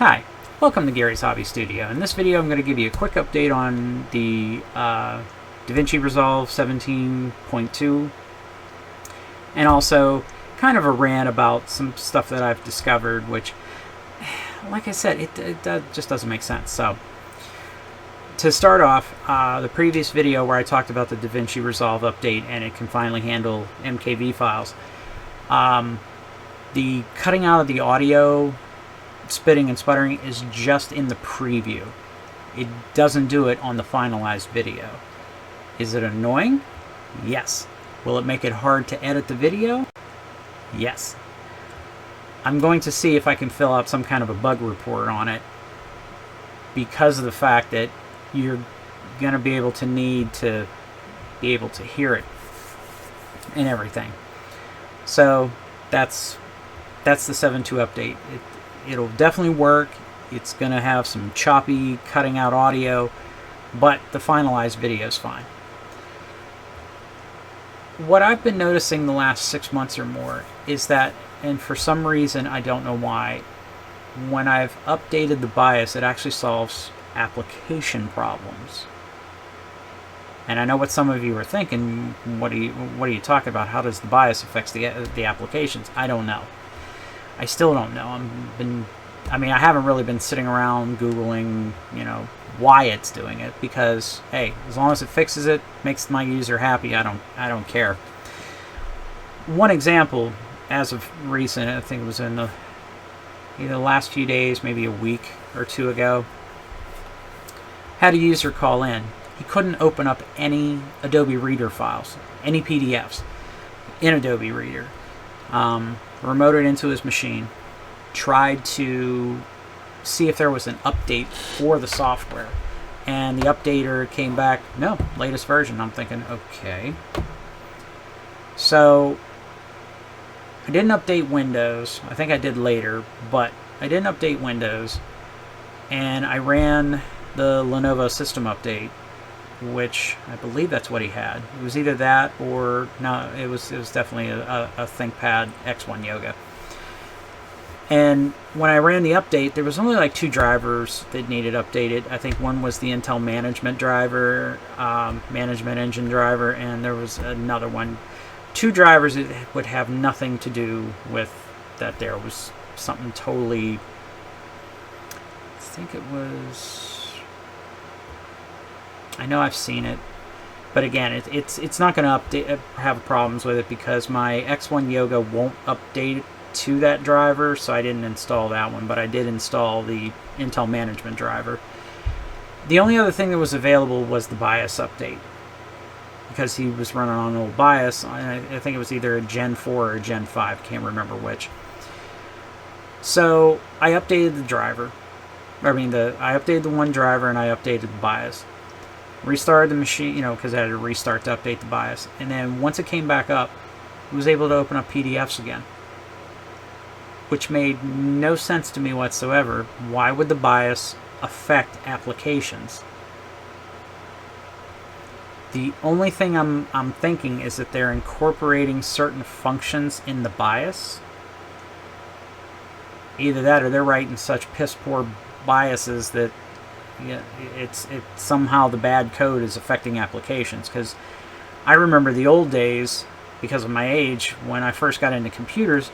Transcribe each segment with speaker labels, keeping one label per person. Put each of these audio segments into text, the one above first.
Speaker 1: Hi, welcome to Gary's Hobby Studio. In this video I'm going to give you a quick update on the DaVinci Resolve 17.2 and also kind of a rant about some stuff that I've discovered, which, like I said, it just doesn't make sense. So to start off, the previous video where I talked about the DaVinci Resolve update and it can finally handle MKV files, the cutting out of the audio, spitting and sputtering, is just in the preview. It doesn't do it on the finalized video. Is it annoying? Yes. Will it make it hard to edit the video? Yes. I'm going to see if I can fill out some kind of a bug report on it, because of the fact that you're going to be able to need to be able to hear it and everything. So that's the 7.2 update. It'll definitely work. It's going to have some choppy cutting out audio, but the finalized video is fine. What I've been noticing the last 6 months or more is that, and for some reason I don't know why, when I've updated the BIOS, it actually solves application problems. And I know what some of you are thinking. What are you talking about? How does the BIOS affect the applications? I don't know. I still don't know. I haven't really been sitting around Googling, why it's doing it, because, hey, as long as it fixes it, makes my user happy, I don't care. One example, as of recent, I think it was in either the last few days, maybe a week or two ago, had a user call in. He couldn't open up any Adobe Reader files, any PDFs in Adobe Reader. Remoted into his machine, tried to see if there was an update for the software, and the updater came back, no, latest version. I'm thinking, okay. So I didn't update Windows. I think I did later, but I didn't update Windows, and I ran the Lenovo system update, which I believe that's what he had. It was either that or, no, it was definitely a ThinkPad X1 Yoga. And when I ran the update, there was only like 2 drivers that needed updated. I think one was the Intel management driver, management engine driver, and there was another one. 2 drivers that would have nothing to do with that. There was something totally, I think it was, I know I've seen it, but again, it's not going to have problems with it, because my X1 Yoga won't update to that driver, so I didn't install that one, but I did install the Intel management driver. The only other thing that was available was the BIOS update, because he was running on an old BIOS. I think it was either a Gen 4 or a Gen 5, can't remember which. So I updated the driver. I updated the one driver and I updated the BIOS. Restarted the machine, because I had to restart to update the BIOS. And then once it came back up, it was able to open up PDFs again, which made no sense to me whatsoever. Why would the BIOS affect applications? The only thing I'm thinking is that they're incorporating certain functions in the BIOS. Either that, or they're writing such piss poor BIOSes that it's somehow the bad code is affecting applications. Because I remember the old days, because of my age, when I first got into computers,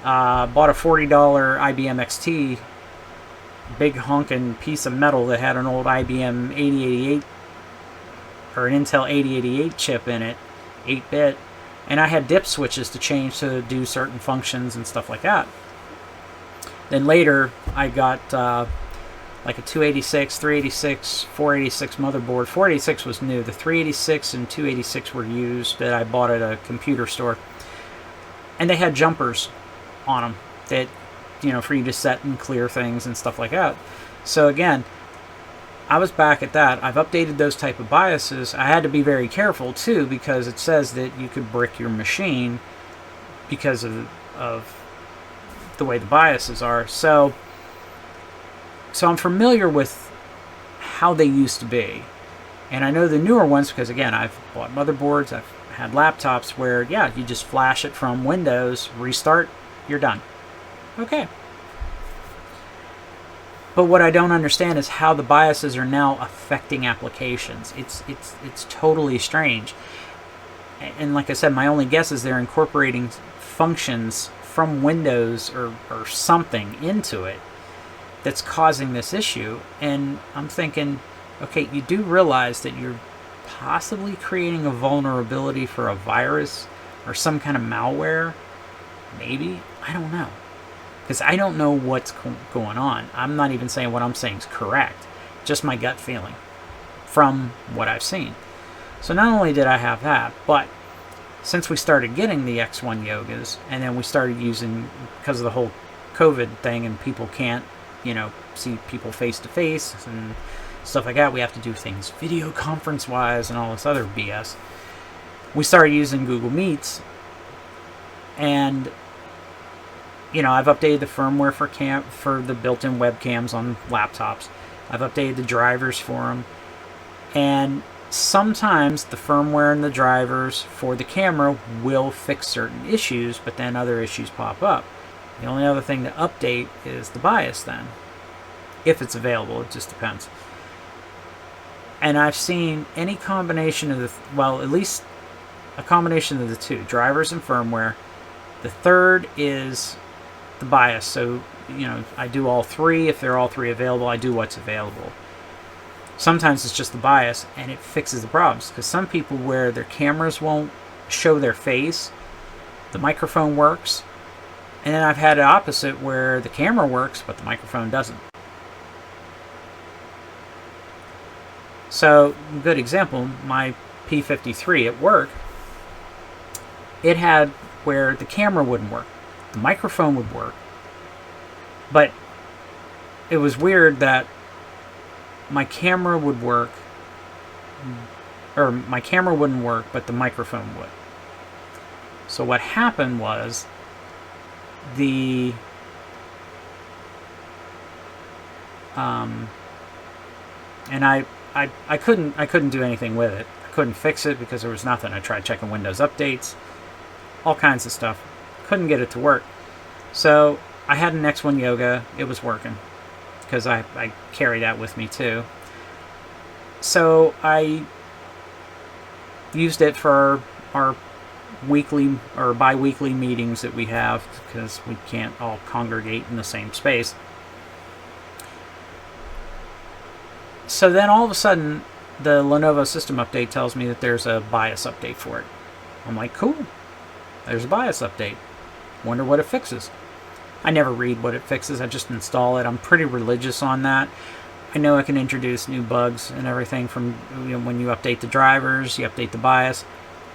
Speaker 1: bought a $40 IBM XT, big honking piece of metal that had an old IBM 8088 or an Intel 8088 chip in it, 8-bit, and I had dip switches to change to do certain functions and stuff like that. Then later I got like a 286, 386, 486 motherboard. 486 was new. The 386 and 286 were used, that I bought at a computer store. And they had jumpers on them that, for you to set and clear things and stuff like that. So again, I was back at that. I've updated those type of BIOSes. I had to be very careful too, because it says that you could brick your machine because of the way the BIOSes are. So I'm familiar with how they used to be. And I know the newer ones, because again, I've bought motherboards, I've had laptops where, yeah, you just flash it from Windows, restart, you're done. Okay. But what I don't understand is how the biases are now affecting applications. It's totally strange. And like I said, my only guess is they're incorporating functions from Windows or something into it that's causing this issue. And I'm thinking, okay, you do realize that you're possibly creating a vulnerability for a virus or some kind of malware? Maybe? I don't know. Because I don't know what's going on. I'm not even saying what I'm saying is correct. Just my gut feeling from what I've seen. So not only did I have that, but since we started getting the X1 yogas, and then we started using, because of the whole COVID thing and people can't, see people face to face and stuff like that, we have to do things video conference wise and all this other BS. We started using Google Meets, and I've updated the firmware for the built-in webcams on laptops. I've updated the drivers for them, and sometimes the firmware and the drivers for the camera will fix certain issues, but then other issues pop up. The only other thing to update is the BIOS then, if it's available. It just depends. And I've seen any combination of at least a combination of the two, drivers and firmware. The third is the BIOS. So, I do all three. If they're all three available, I do what's available. Sometimes it's just the BIOS, and it fixes the problems. Because some people where their cameras won't show their face, the microphone works. And then I've had the opposite where the camera works, but the microphone doesn't. So, good example, my P53 at work, it had where the camera wouldn't work. The microphone would work. But it was weird that my camera would work, or my camera wouldn't work, but the microphone would. So what happened was and I couldn't do anything with it. I couldn't fix it because there was nothing. I tried checking Windows updates, all kinds of stuff. Couldn't get it to work. So I had an X1 Yoga. It was working because I carry that with me too. So I used it for our weekly or bi-weekly meetings that we have because we can't all congregate in the same space. So then all of a sudden, the Lenovo system update tells me that there's a BIOS update for it. I'm like, cool. There's a BIOS update. Wonder what it fixes. I never read what it fixes. I just install it. I'm pretty religious on that. I know I can introduce new bugs and everything from when you update the drivers, you update the BIOS.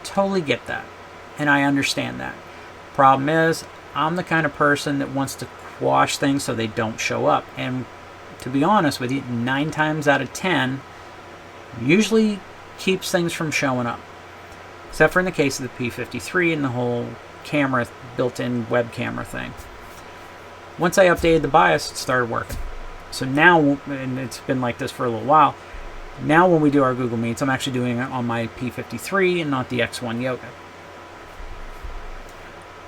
Speaker 1: Totally get that. And I understand that. Problem is, I'm the kind of person that wants to quash things so they don't show up. And to be honest with you, 9 times out of 10 usually keeps things from showing up. Except for in the case of the P53 and the whole camera, built-in web camera thing. Once I updated the BIOS, it started working. So now, and it's been like this for a little while, now when we do our Google Meets, I'm actually doing it on my P53 and not the X1 Yoga.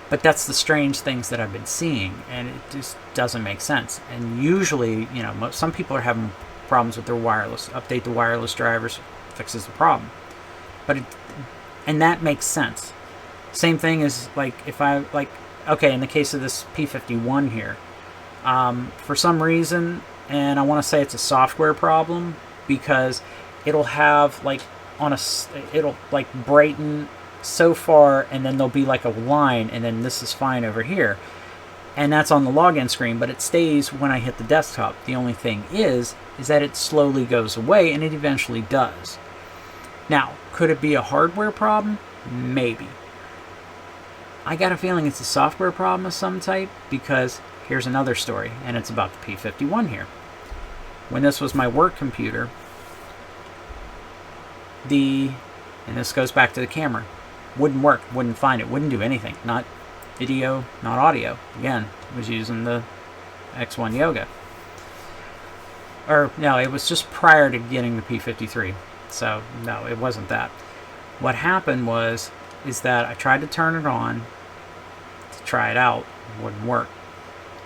Speaker 1: But that's the strange things that I've been seeing, and it just doesn't make sense. And usually, some people are having problems with their wireless. Update the wireless drivers, fixes the problem. And that makes sense. Same thing as okay, in the case of this P51 here, for some reason, and I want to say it's a software problem because it'll have it'll brighten so far, and then there'll be like a line, and then this is fine over here, and that's on the login screen, but it stays when I hit the desktop. The only thing is that it slowly goes away, and it eventually does. Now, could it be a hardware problem? Maybe. I got a feeling it's a software problem of some type, because here's another story, and it's about the P51 here. When this was my work computer, and this goes back to the camera, wouldn't work, wouldn't find it, wouldn't do anything. Not video, not audio. Again, was using the X1 Yoga. Or, no, it was just prior to getting the P53. So, no, it wasn't that. What happened is that I tried to turn it on to try it out. It wouldn't work.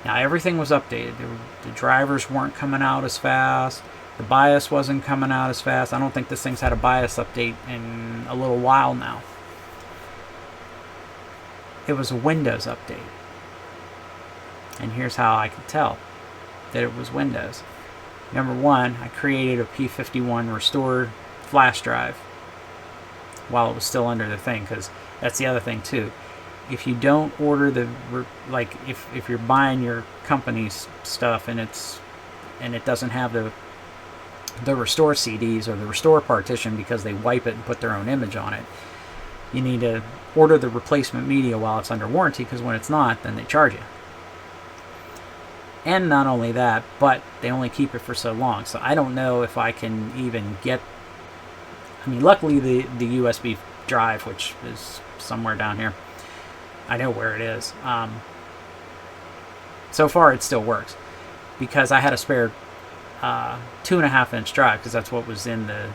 Speaker 1: Now everything was updated. The drivers weren't coming out as fast. The BIOS wasn't coming out as fast. I don't think this thing's had a BIOS update in a little while now. It was a Windows update. And here's how I could tell that it was Windows. Number one, I created a P51 restore flash drive while it was still under the thing, because that's the other thing too. If you don't order the, like if you're buying your company's stuff and it doesn't have the restore CDs or the restore partition because they wipe it and put their own image on it, you need to order the replacement media while it's under warranty, because when it's not, then they charge you. And not only that, but they only keep it for so long. So I don't know if I can even get, I mean, luckily the USB drive, which is somewhere down here, I know where it is. So far it still works, because I had a spare 2.5-inch drive, because that's what was in the,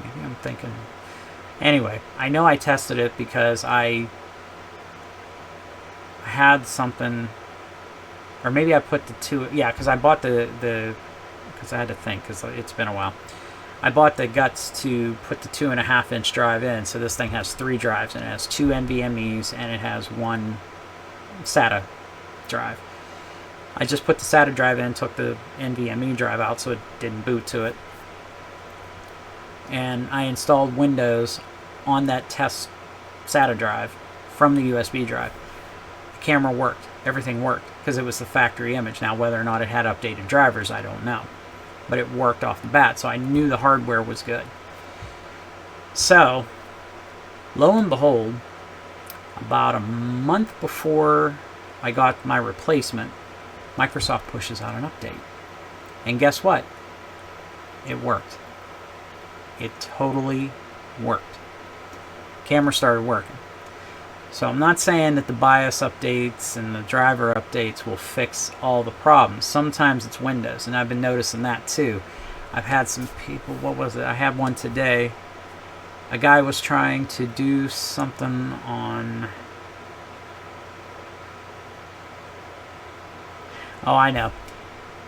Speaker 1: maybe I'm thinking, anyway, I know I tested it because I had something, or maybe I put the two, yeah, because I bought the because I had to think, because it's been a while. I bought the guts to put the 2.5-inch drive in, so this thing has 3 drives, and it has 2 NVMEs, and it has 1 SATA drive. I just put the SATA drive in, took the NVMe drive out so it didn't boot to it, and I installed Windows on that test SATA drive from the USB drive. The camera worked. Everything worked, because it was the factory image. Now, whether or not it had updated drivers, I don't know. But it worked off the bat, so I knew the hardware was good. So, lo and behold, about a month before I got my replacement, Microsoft pushes out an update. And guess what? It worked. It totally worked. Camera started working. So I'm not saying that the BIOS updates and the driver updates will fix all the problems. Sometimes it's Windows, and I've been noticing that too. I've had some people, what was it? I had one today. A guy was trying to do something on, oh, I know.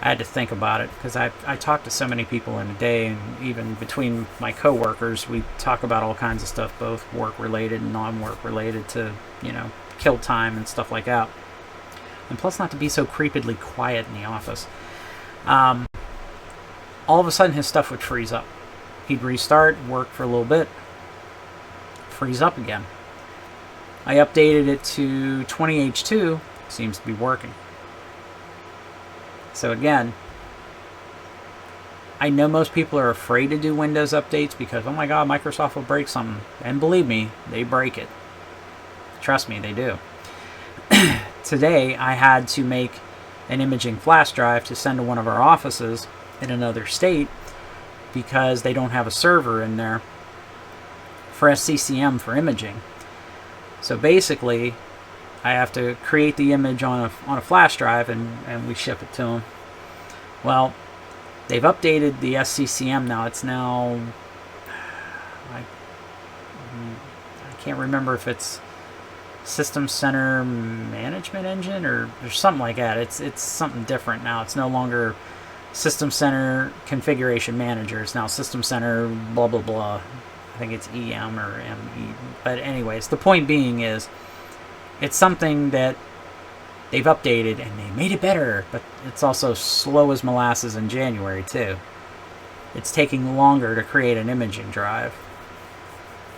Speaker 1: I had to think about it, because I talk to so many people in a day, and even between my coworkers, we talk about all kinds of stuff, both work-related and non-work related, to, you know, kill time and stuff like that. And plus not to be so creepily quiet in the office. All of a sudden his stuff would freeze up. He'd restart, work for a little bit, freeze up again. I updated it to 20H2, seems to be working. So again, I know most people are afraid to do Windows updates because, oh my god, Microsoft will break something. And believe me, they break it. Trust me, they do. Today, I had to make an imaging flash drive to send to one of our offices in another state, because they don't have a server in there for SCCM for imaging. So basically, I have to create the image on a flash drive, and we ship it to them. Well, they've updated the SCCM now. It's now, I can't remember if it's System Center Management Engine or something like that. It's something different now. It's no longer System Center Configuration Manager. It's now System Center blah blah blah. I think it's EM or ME. But anyways, the point being is, it's something that they've updated and they made it better, but it's also slow as molasses in January too. It's taking longer to create an imaging drive.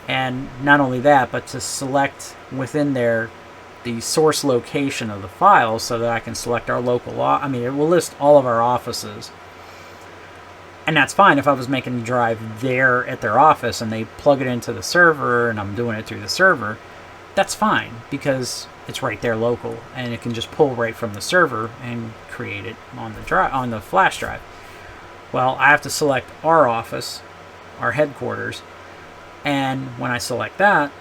Speaker 1: And not only that, but to select within there the source location of the file so that I can select our local, I mean, it will list all of our offices. And that's fine if I was making the drive there at their office and they plug it into the server and I'm doing it through the server. That's fine, because it's right there local, and it can just pull right from the server and create it on the on the flash drive. Well, I have to select our office, our headquarters, and when I select that,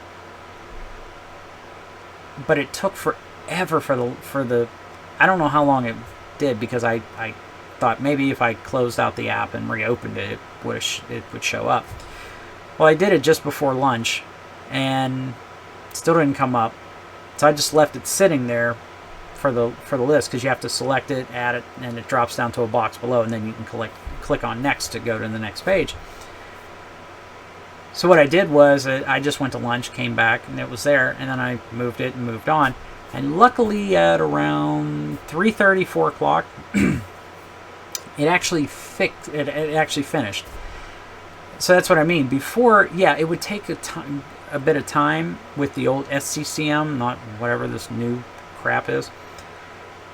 Speaker 1: but it took forever for the I don't know how long it did, because I thought maybe if I closed out the app and reopened it, it would show up. Well, I did it just before lunch, and still didn't come up. So I just left it sitting there for the list, because you have to select it, add it, and it drops down to a box below, and then you can click on next to go to the next page. So what I did was I just went to lunch, came back, and it was there, and then I moved it and moved on. And luckily at around 3:30, 4 o'clock, it actually finished. So that's what I mean. Before, yeah, it would take a bit of time with the old SCCM, not whatever this new crap is.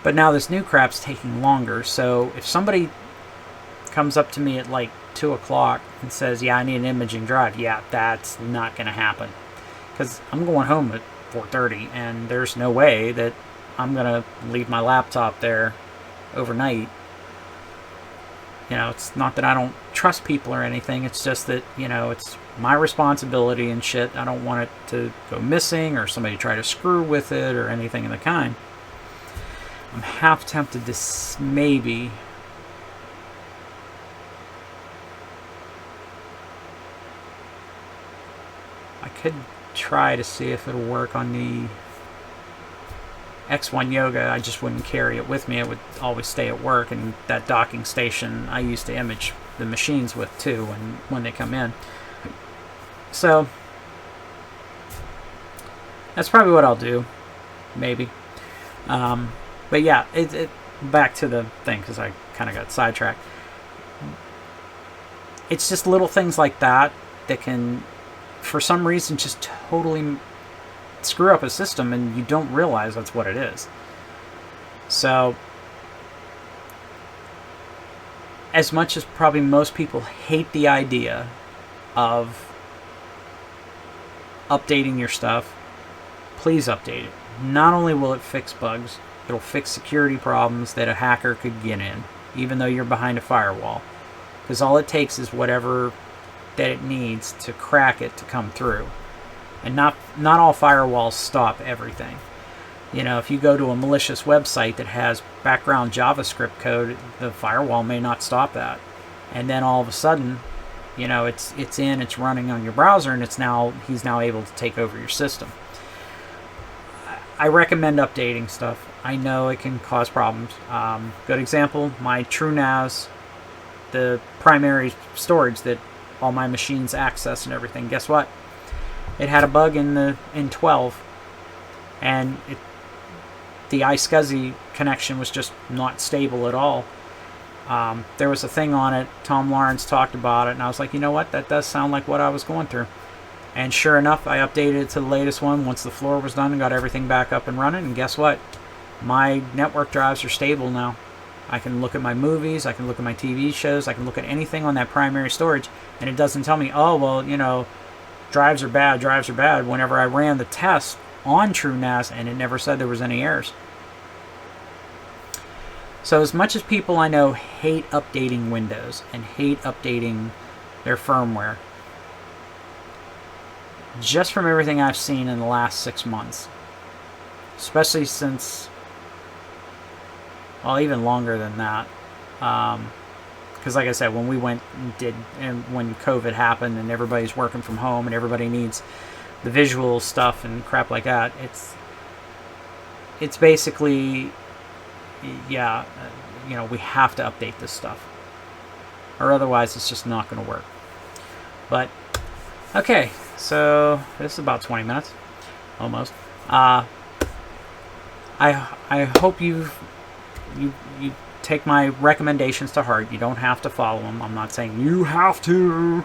Speaker 1: But now this new crap's taking longer. So if somebody comes up to me at like 2 o'clock and says, yeah, I need an imaging drive, yeah, that's not going to happen. Because I'm going home at 4:30, and there's no way that I'm going to leave my laptop there overnight. You know, it's not that I don't trust people or anything. It's just that, you know, it's my responsibility and shit. I don't want it to go missing or somebody try to screw with it or anything of the kind. I'm half tempted to maybe... I could try to see if it'll work on the X1 Yoga. I just wouldn't carry it with me. It would always stay at work, and that docking station I used to image the machines with too when they come in. So that's probably what I'll do, maybe. But yeah, back to the thing, because I kind of got sidetracked. It's just little things like that that can, for some reason, just totally screw up a system, and you don't realize that's what it is. So, as much as probably most people hate the idea of updating your stuff, please update it. Not only will it fix bugs, it'll fix security problems that a hacker could get in, even though you're behind a firewall. Because all it takes is whatever that it needs to crack it to come through. And not all firewalls stop everything. You know, if you go to a malicious website that has background JavaScript code, the firewall may not stop that. And then all of a sudden, you know, it's running on your browser, and he's now able to take over your system. I recommend updating stuff. I know it can cause problems. Good example, my TrueNAS, the primary storage that all my machines access and everything. Guess what? It had a bug in 12, and the iSCSI connection was just not stable at all. There was a thing on it. Tom Lawrence talked about it, and I was like, you know what? That does sound like what I was going through. And sure enough, I updated it to the latest one once the floor was done and got everything back up and running. And guess what? My network drives are stable now. I can look at my movies, I can look at my TV shows, I can look at anything on that primary storage, and it doesn't tell me, oh, well, you know, drives are bad, whenever I ran the test on TrueNAS, and it never said there was any errors. So as much as people I know hate updating Windows and hate updating their firmware, just from everything I've seen in the last 6 months, especially since, well, even longer than that, because like I said, when we went and when COVID happened and everybody's working from home and everybody needs the visual stuff and crap like that, it's basically, yeah, you know, we have to update this stuff, or otherwise it's just not going to work. But okay, so this is about 20 minutes, almost. I hope you take my recommendations to heart. You don't have to follow them. I'm not saying you have to,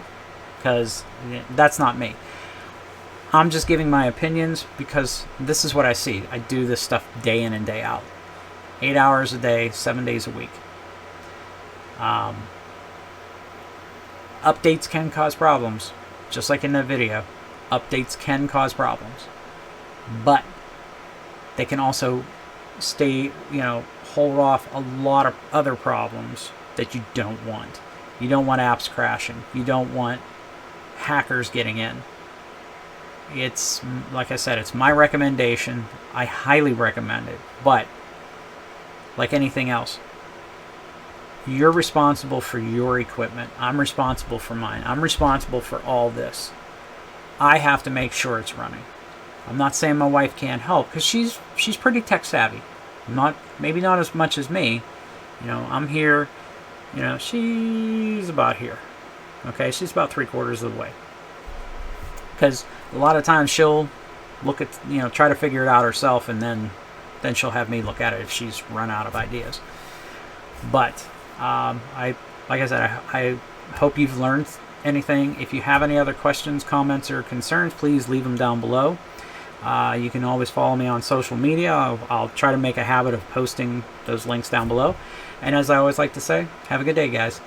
Speaker 1: because that's not me. I'm just giving my opinions because this is what I see. I do this stuff day in and day out. 8 hours a day, 7 days a week. Updates can cause problems. Just like in the video, updates can cause problems. But they can also hold off a lot of other problems that you don't want. You don't want apps crashing. You don't want hackers getting in. It's, like I said, it's my recommendation. I highly recommend it. But, like anything else, you're responsible for your equipment. I'm responsible for mine. I'm responsible for all this. I have to make sure it's running. I'm not saying my wife can't help, because she's pretty tech savvy. Maybe not as much as me. I'm here. She's about here. Okay, she's about 3/4 of the way. Because a lot of times she'll look at, try to figure it out herself, and then she'll have me look at it if she's run out of ideas. But like I said, I hope you've learned anything. If you have any other questions, comments, or concerns, please leave them down below. You can always follow me on social media. I'll try to make a habit of posting those links down below. And as I always like to say, have a good day, guys.